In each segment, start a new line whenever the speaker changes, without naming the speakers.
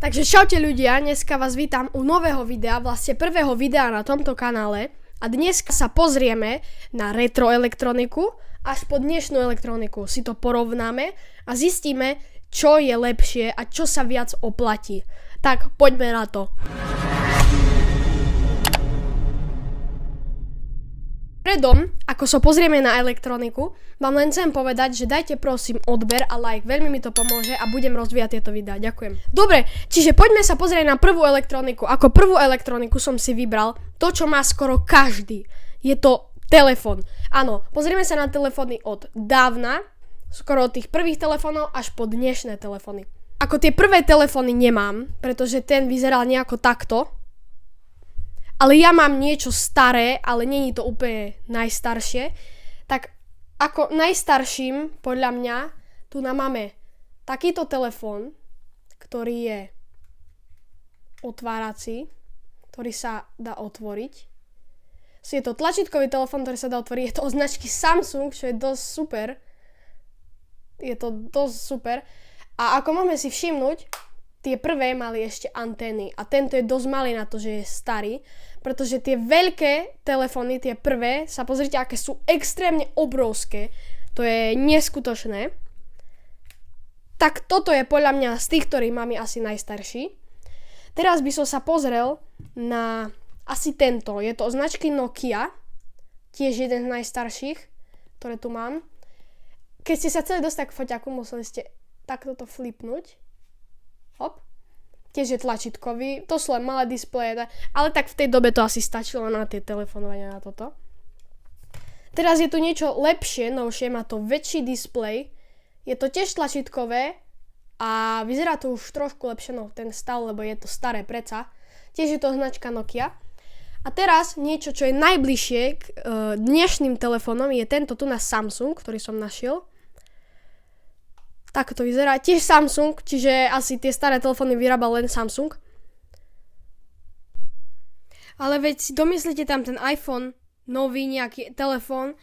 Takže čaute ľudia, dneska vás vítam u nového videa, vlastne prvého videa na tomto kanále. A dnes sa pozrieme na retro elektroniku až po dnešnú elektroniku. Si to porovnáme a zistíme, čo je lepšie a čo sa viac oplatí. Tak poďme na to. Predom, ako sa pozrieme na elektroniku, vám len chcem povedať, že dajte prosím odber a like, veľmi mi to pomôže a budem rozvíjať tieto videá, ďakujem. Dobre, čiže poďme sa pozrieť na prvú elektroniku. Ako prvú elektroniku som si vybral to, čo má skoro každý. Je to telefón. Áno, pozrieme sa na telefóny od dávna, skoro od tých prvých telefónov až po dnešné telefóny. Ako tie prvé telefóny nemám, pretože ten vyzeral nejako takto. Ale ja mám niečo staré, ale není to úplne najstaršie. Tak ako najstarším, podľa mňa, tu máme takýto telefón, ktorý je otvárací, ktorý sa dá otvoriť. Je to tlačítkový telefón, ktorý sa dá otvoriť. Je to od značky Samsung, čo je dosť super. Je to dosť super. A ako môžeme si všimnúť, tie prvé mali ešte antény. A tento je dosť malý na to, že je starý. Pretože tie veľké telefóny, tie prvé, sa pozrite, aké sú extrémne obrovské. To je neskutočné. Tak toto je podľa mňa z tých, ktorých máme asi najstarší. Teraz by som sa pozrel na asi tento. Je to od značky Nokia. Tiež jeden z najstarších, ktoré tu mám. Keď ste sa chceli dostať k foťaku, museli ste takto to flipnúť. Hop. Tiež je tlačítkový, to sú len malé displeje, ale tak v tej dobe to asi stačilo na tie telefonovania na toto. Teraz je tu niečo lepšie, novšie, má to väčší displej, je to tiež tlačítkové a vyzerá to už trošku lepšie, no ten stav, lebo je to staré predsa. Tiež je to značka Nokia. A teraz niečo, čo je najbližšie k dnešným telefónom, je tento tu na Samsung, ktorý som našiel. Tak to vyzerá. Tiež Samsung, čiže asi tie staré telefóny vyrábal len Samsung. Ale veď si domyslíte tam ten iPhone, nový nejaký telefón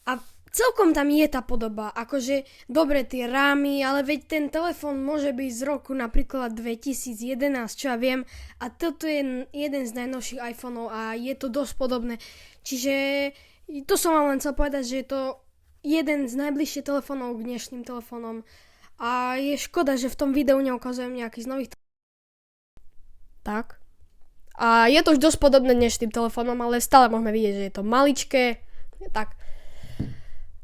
a celkom tam je tá podoba. Akože dobre tie rámy, ale veď ten telefón môže byť z roku napríklad 2011, čo ja viem. A toto je jeden z najnovších iPhoneov a je to dosť podobné. Čiže to som vám len chcel povedať, že je to jeden z najbližších telefónov k dnešným telefónom. A je škoda, že v tom videu neukazujem nejaký z nových tak. A je to už dosť podobné dnešným telefónom, ale stále môžeme vidieť, že je to maličké. Tak.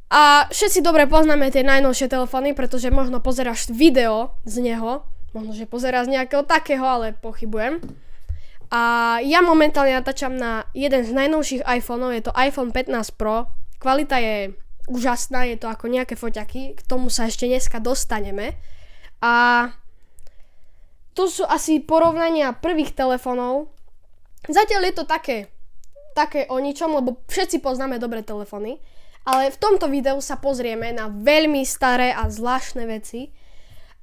A všetci dobre poznáme tie najnovšie telefóny, pretože možno pozeráš video z neho. Možno, že pozeráš nejakého takého, ale pochybujem. A ja momentálne natáčam na jeden z najnovších iPhoneov, je to iPhone 15 Pro. Kvalita je úžasná, je to ako nejaké foťaky, k tomu sa ešte dneska dostaneme. A to sú asi porovnania prvých telefónov. Zatiaľ je to také o ničom, lebo všetci poznáme dobré telefóny, ale v tomto videu sa pozrieme na veľmi staré a zvláštne veci.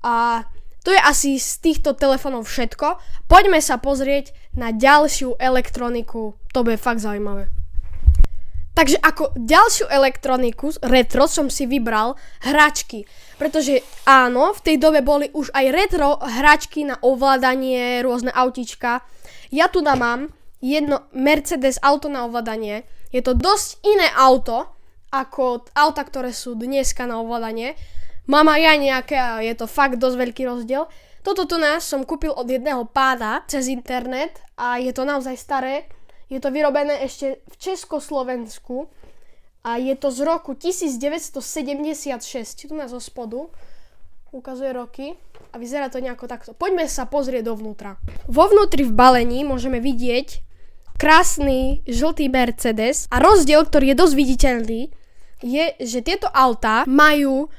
A to je asi z týchto telefónov všetko. Poďme sa pozrieť na ďalšiu elektroniku, to bude fakt zaujímavé. Takže ako ďalšiu elektroniku retro som si vybral hračky, pretože áno, v tej dobe boli už aj retro hračky na ovládanie, rôzne autíčka. Ja tu mám jedno Mercedes auto na ovládanie, je to dosť iné auto ako auta, ktoré sú dneska na ovládanie. Mám aj ja nejaké a je to fakt dosť veľký rozdiel. Toto tu som kúpil od jedného pána cez internet a je to naozaj staré. Je to vyrobené ešte v Československu a je to z roku 1976. Tu nás zo spodu ukazuje roky a vyzerá to nejako takto. Poďme sa pozrieť dovnútra. Vo vnútri v balení môžeme vidieť krásny žltý Mercedes a rozdiel, ktorý je dosť viditeľný, je, že tieto autá majú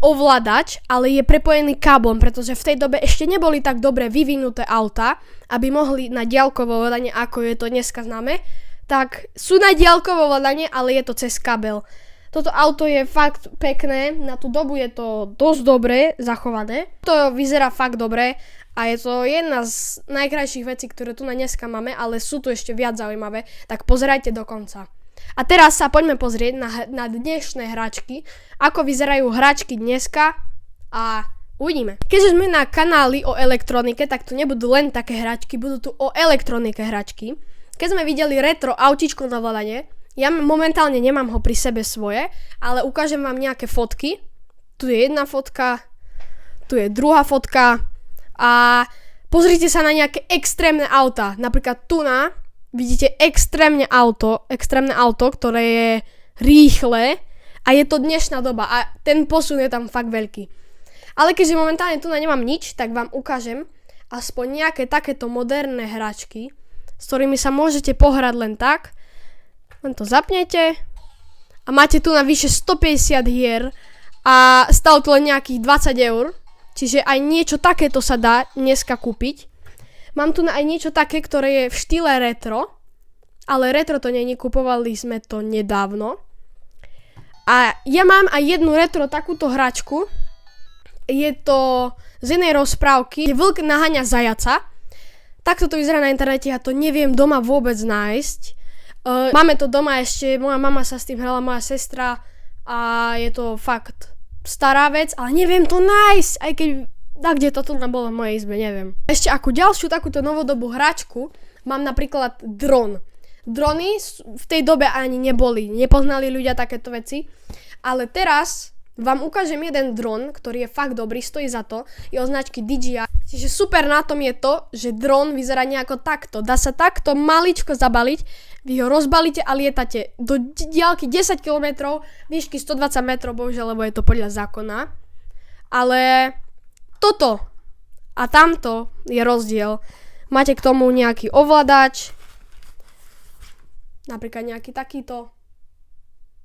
ovládač, ale je prepojený káblom, pretože v tej dobe ešte neboli tak dobre vyvinuté auta, aby mohli na diaľkové ovládanie, ako je to dneska známe, tak sú na diaľkové ovládanie, ale je to cez kábel. Toto auto je fakt pekné, na tú dobu je to dosť dobre zachované. To vyzerá fakt dobre a je to jedna z najkrajších vecí, ktoré tu na dneska máme, ale sú tu ešte viac zaujímavé, tak pozerajte do konca. A teraz sa poďme pozrieť na dnešné hračky, ako vyzerajú hračky dneska a Uvidíme. Keďže sme na kanáli o elektronike, tak tu nebudú len také hračky, budú tu o elektronike hračky. Keď sme videli retro autíčko na volane, ja momentálne nemám ho pri sebe svoje, ale ukážem vám nejaké fotky. Tu je jedna fotka, tu je druhá fotka a pozrite sa na nejaké extrémne auta. Napríklad tu vidíte extrémne auto, ktoré je rýchle a je to dnešná doba a ten posun je tam fakt veľký. Ale keďže momentálne tu nemám nič, tak vám ukážem aspoň nejaké takéto moderné hračky, s ktorými sa môžete pohrať len tak. Len to zapnete a máte tu na vyše 150 hier a stálo to len nejakých 20 eur. Čiže aj niečo takéto sa dá dneska kúpiť. Mám tu aj niečo také, ktoré je v štýle retro, ale retro to nie, kupovali sme to nedávno. A ja mám aj jednu retro takúto hračku. Je to z jednej rozprávky, kde vlk naháňa zajaca. Takto to vyzerá na internete, ja to neviem doma vôbec nájsť. Máme to doma ešte, moja mama sa s tým hrala, moja sestra a je to fakt stará vec, ale neviem to nájsť, aj keď kde to tu bolo v mojej izbe, neviem. Ešte ako ďalšiu takúto novodobú hračku mám napríklad dron. Drony v tej dobe ani neboli, nepoznali ľudia takéto veci, ale teraz vám ukážem jeden dron, ktorý je fakt dobrý, stojí za to, je od značky DJI. Čiže super na tom je to, že dron vyzerá nejako takto. Dá sa takto maličko zabaliť, vy ho rozbalíte a lietate do diaľky 10 km, výšky 120 metrov, bohužiaľ, lebo je to podľa zákona. Ale toto a tamto je rozdiel. Máte k tomu nejaký ovládač, napríklad nejaký takýto.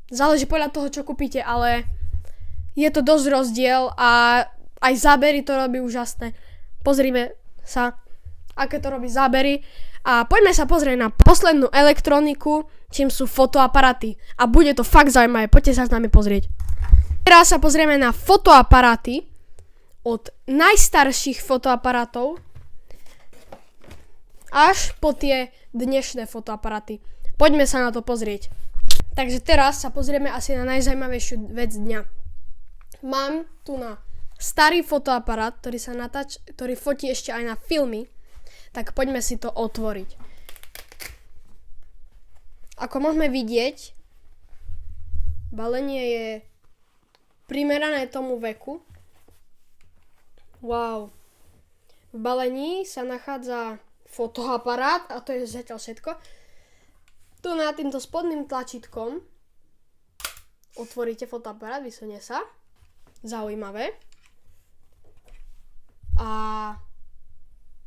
Záleží podľa toho, čo kúpite, ale je to dosť rozdiel a aj zábery to robí úžasné. Pozrime sa, aké to robí zábery a poďme sa pozrieť na poslednú elektroniku, čím sú fotoaparáty. A bude to fakt zaujímavé, poďte sa s nami pozrieť. Teraz sa pozrieme na fotoaparáty od najstarších fotoaparátov až po tie dnešné fotoaparáty. Poďme sa na to pozrieť. Takže teraz sa pozrieme asi na najzaujímavejšiu vec dňa. Mám tu na starý fotoaparát, ktorý fotí ešte aj na filmy, tak poďme si to otvoriť. Ako môžeme vidieť, balenie je primerané tomu veku. Wow. V balení sa nachádza fotoaparát a to je zatiaľ všetko. Tu na týmto spodným tlačítkom otvoríte fotoaparát, vysunie sa. Zaujímavé. A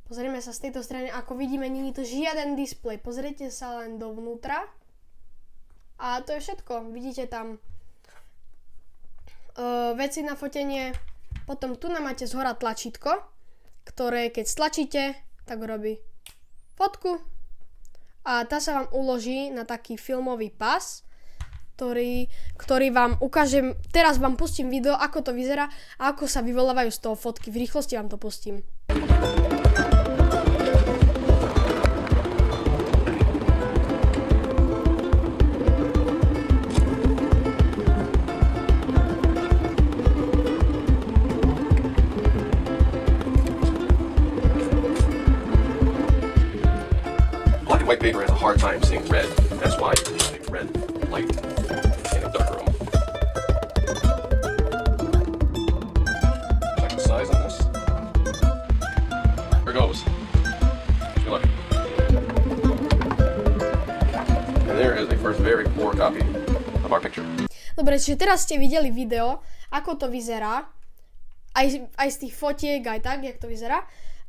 pozrieme sa z tejto strany, ako vidíme, nie je to žiaden displej. Pozrite sa len dovnútra. A to je všetko. Vidíte tam veci na fotenie. Potom tu máte zhora tlačítko, ktoré keď stlačíte, tak robí fotku. A tá sa vám uloží na taký filmový pás, ktorý vám ukážem. Teraz vám pustím video, ako to vyzerá a ako sa vyvolávajú z toho fotky. V rýchlosti vám to pustím.
Black and white paper has a hard time seeing red. That's why you use a red light in a dark room. Check the size on this. Here goes. Wish me luck. And there is a first very poor copy of our picture.
Dobre, čiže teraz ste videli video, ako to vyzerá. Aj z tých fotiek, aj tak, jak to vyzerá.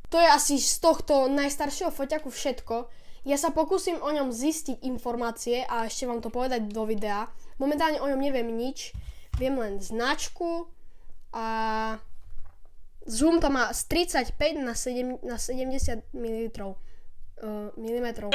To je asi z tohto najstaršieho foťaku všetko. Ja sa pokúsim o ňom zistiť informácie a ešte vám to povedať do videa. Momentálne o ňom neviem nič. Viem len značku a zoom to má z 35 na 70 ml. Milimetrov.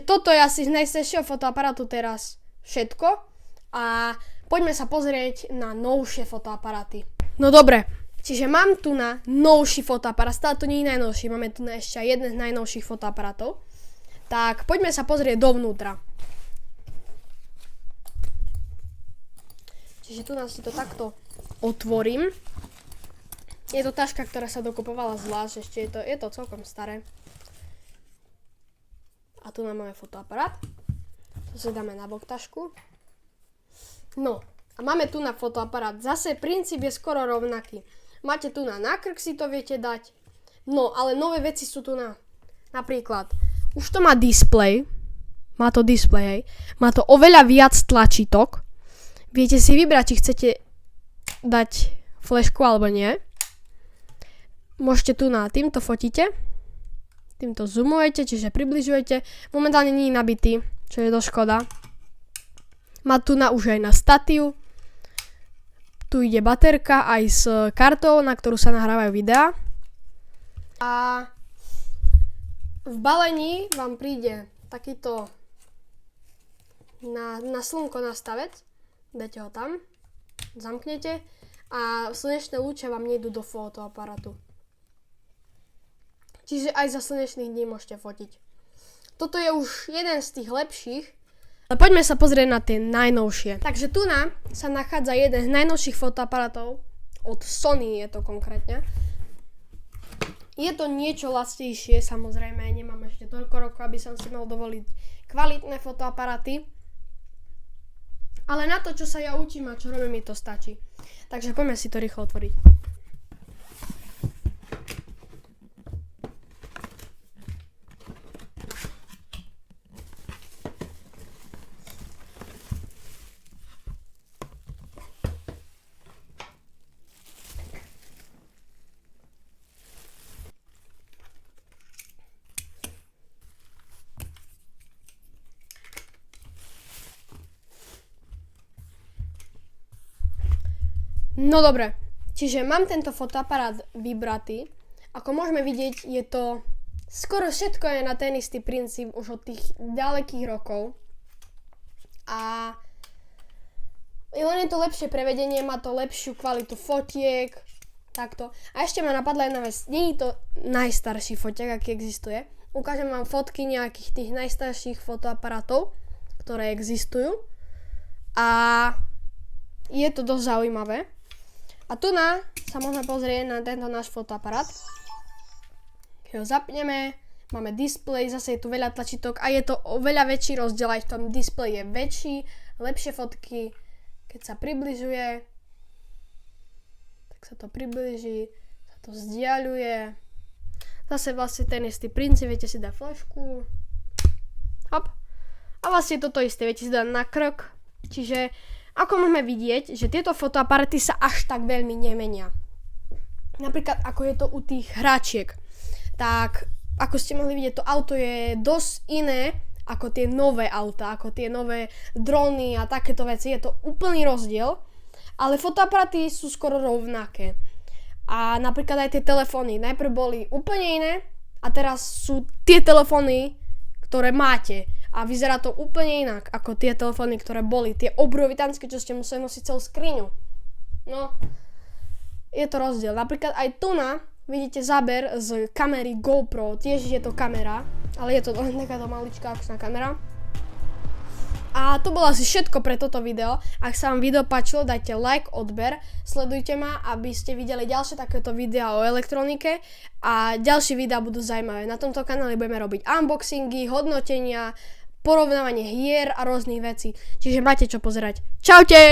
Toto je asi z najstaršieho fotoaparátu teraz všetko a poďme sa pozrieť na novšie fotoaparáty. No dobre, čiže mám tu na novší fotoaparát, stále to nie je najnovší, máme tu na ešte aj jeden z najnovších fotoaparátov. Tak poďme sa pozrieť dovnútra. Čiže tu nás si to takto otvorím. Je to taška, ktorá sa dokupovala zvlášť, ešte je to celkom staré. A tu nám máme fotoaparát. To si dáme na bok tašku. No, a máme tu na fotoaparát. Zase princíp je skoro rovnaký. Máte tu na krk, si to viete dať. No, ale nové veci sú tu na. Napríklad, už to má displej. Má to displej, hej. Má to oveľa viac tlačítok. Viete si vybrať, či chcete dať flešku alebo nie. Môžete tu na týmto fotíte. Týmto zoomujete, čiže približujete. Momentálne nie je nabitý, čo je dosť škoda. Má tu na už aj na statív. Tu ide baterka aj s kartou, na ktorú sa nahrávajú videá. A v balení vám príde takýto na slnko nastavec. Dáte ho tam, zamknete a slnečné lúče vám nejdú do fotoaparátu. Čiže aj za slnečných dní môžete fotiť. Toto je už jeden z tých lepších. Ale poďme sa pozrieť na tie najnovšie. Takže tu sa nachádza jeden z najnovších fotoaparátov. Od Sony je to konkrétne. Je to niečo lacnejšie, samozrejme. Nemám ešte toľko rokov, aby som si mal dovoliť kvalitné fotoaparáty. Ale na to, čo sa ja učím a čo robím, mi to stačí. Takže poďme si to rýchlo otvoriť. No dobre, čiže mám tento fotoaparát vybratý. Ako môžeme vidieť, je to skoro všetko je na ten istý princíp už od tých ďalekých rokov. A len je to lepšie prevedenie, má to lepšiu kvalitu fotiek, takto. A ešte ma napadla jedna vec, nie je to najstarší foťák, aký existuje. Ukážem vám fotky nejakých tých najstarších fotoaparátov, ktoré existujú. A je to dosť zaujímavé. A tu sa môžeme pozrieť na tento náš fotoaparát. Keď ho zapneme, máme displej, zase je tu veľa tlačítok a je to oveľa väčší rozdiel, aj v tom displeji je väčší, lepšie fotky. Keď sa približuje, tak sa to približí, sa to vzdialuje. Zase vlastne ten istý princíp, viete si dať flašku. Hop. A vlastne toto isté, viete si dať na krk. Čiže ako môžeme vidieť, že tieto fotoaparáty sa až tak veľmi nemenia. Napríklad ako je to u tých hráčiek. Tak ako ste mohli vidieť, to auto je dosť iné ako tie nové autá, ako tie nové drony a takéto veci. Je to úplný rozdiel, ale fotoaparáty sú skoro rovnaké. A napríklad aj tie telefóny. Najprv boli úplne iné a teraz sú tie telefóny, ktoré máte. A vyzerá to úplne inak ako tie telefóny, ktoré boli. Tie obrovitánske, čo ste museli nosiť celú skriňu. No, je to rozdiel. Napríklad aj tu vidíte záber z kamery GoPro. Tiež je to kamera, ale je to len takáto maličká akčná kamera. A to bolo asi všetko pre toto video. Ak sa vám video páčilo, dajte like, odber, sledujte ma, aby ste videli ďalšie takéto videá o elektronike a ďalšie videá budú zaujímavé. Na tomto kanáli budeme robiť unboxingy, hodnotenia, porovnávanie hier a rôznych vecí. Čiže máte čo pozerať. Čaute!